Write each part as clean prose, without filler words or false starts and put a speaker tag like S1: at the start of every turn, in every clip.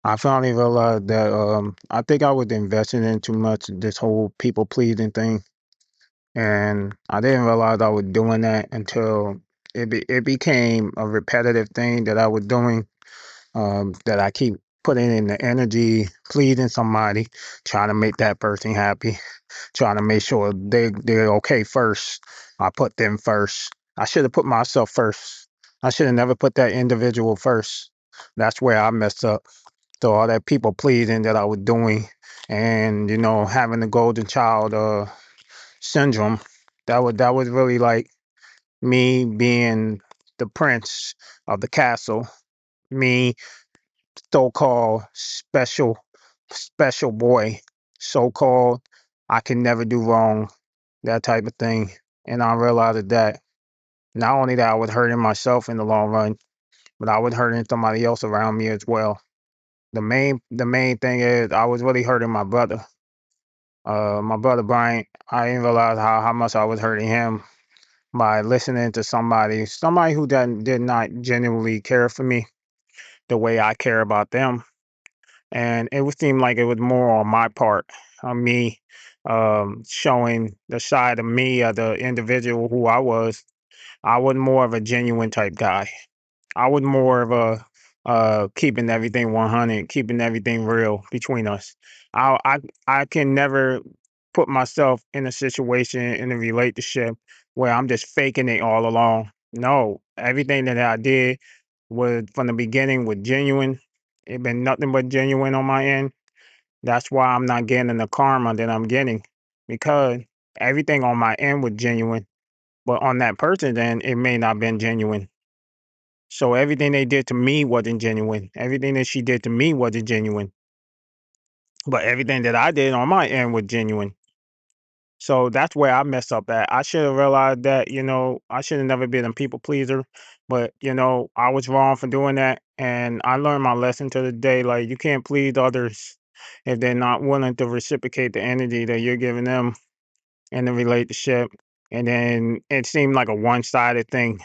S1: I finally realized that I think I was investing in too much this whole people pleasing thing, and I didn't realize I was doing that until it became a repetitive thing that I was doing. That I keep putting in the energy, pleasing somebody, trying to make that person happy, trying to make sure they're okay first. I put them first. I should have put myself first. I should have never put that individual first. That's where I messed up. So all that people pleasing that I was doing, and having the golden child syndrome, that was really like me being the prince of the castle, me so-called special boy, so-called I can never do wrong, that type of thing. And I realized that not only that I was hurting myself in the long run, but I was hurting somebody else around me as well. The main thing is I was really hurting my brother. My brother Brian, I didn't realize how much I was hurting him by listening to somebody who did not genuinely care for me the way I care about them. And it would seem like it was more on my part, on me, showing the side of me of the individual who I was. I was more of a genuine type guy. I was more of a keeping everything 100, keeping everything real between us. I can never put myself in a situation in a relationship where I'm just faking it all along. No, everything that I did was from the beginning was genuine. It been nothing but genuine on my end. That's why I'm not getting the karma that I'm getting, because everything on my end was genuine, but on that person then it may not been genuine. So everything they did to me wasn't genuine. Everything that she did to me wasn't genuine. But everything that I did on my end was genuine. So that's where I messed up at. I should have realized that, I should have never been a people pleaser. But, I was wrong for doing that. And I learned my lesson to the day. Like, you can't please others if they're not willing to reciprocate the energy that you're giving them in the relationship. And then it seemed like a one sided thing.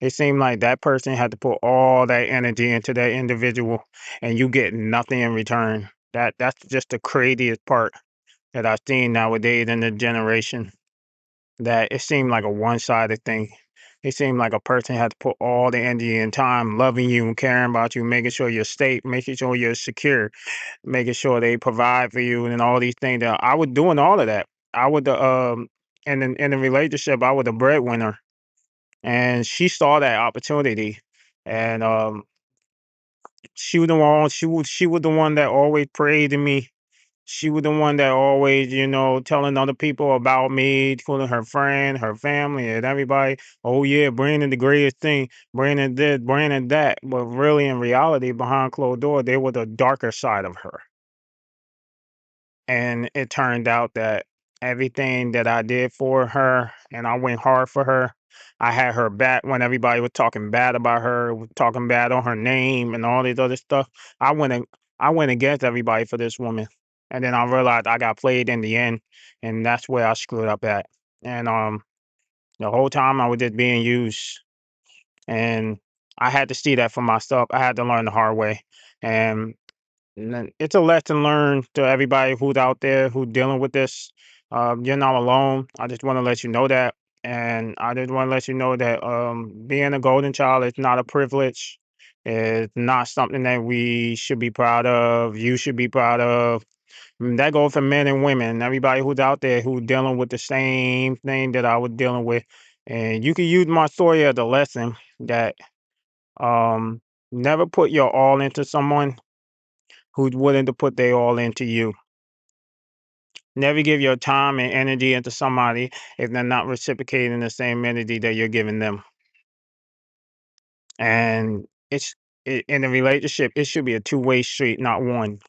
S1: It seemed like that person had to put all that energy into that individual and you get nothing in return. That's just the craziest part that I've seen nowadays in the generation. That it seemed like a one-sided thing. It seemed like a person had to put all the energy and time loving you and caring about you, making sure you're safe, making sure you're secure, making sure they provide for you and all these things. That I was doing all of that. I would the in the relationship, I was the breadwinner, and she saw that opportunity, and she was the one that always prayed to me. She was the one that always, telling other people about me, telling her friend, her family, and everybody, oh yeah, Brandon the greatest thing, Brandon this, Brandon that. But really, in reality, behind closed door, there was a darker side of her. And it turned out that everything that I did for her and I went hard for her. I had her back when everybody was talking bad about her, was talking bad on her name and all this other stuff. I went and I went against everybody for this woman. And then I realized I got played in the end, and that's where I screwed up at. And the whole time I was just being used, and I had to see that for myself. I had to learn the hard way. And then it's a lesson learned to everybody who's out there who's dealing with this. You're not alone. I just want to let you know that. And I just want to let you know that being a golden child is not a privilege. It's not something that we should be proud of. You should be proud of. That goes for men and women. Everybody who's out there who's dealing with the same thing that I was dealing with. And you can use my story as a lesson that um, never put your all into someone who's willing to put their all into you. Never give your time and energy into somebody if they're not reciprocating the same energy that you're giving them. And in a relationship, it should be a two-way street, not one.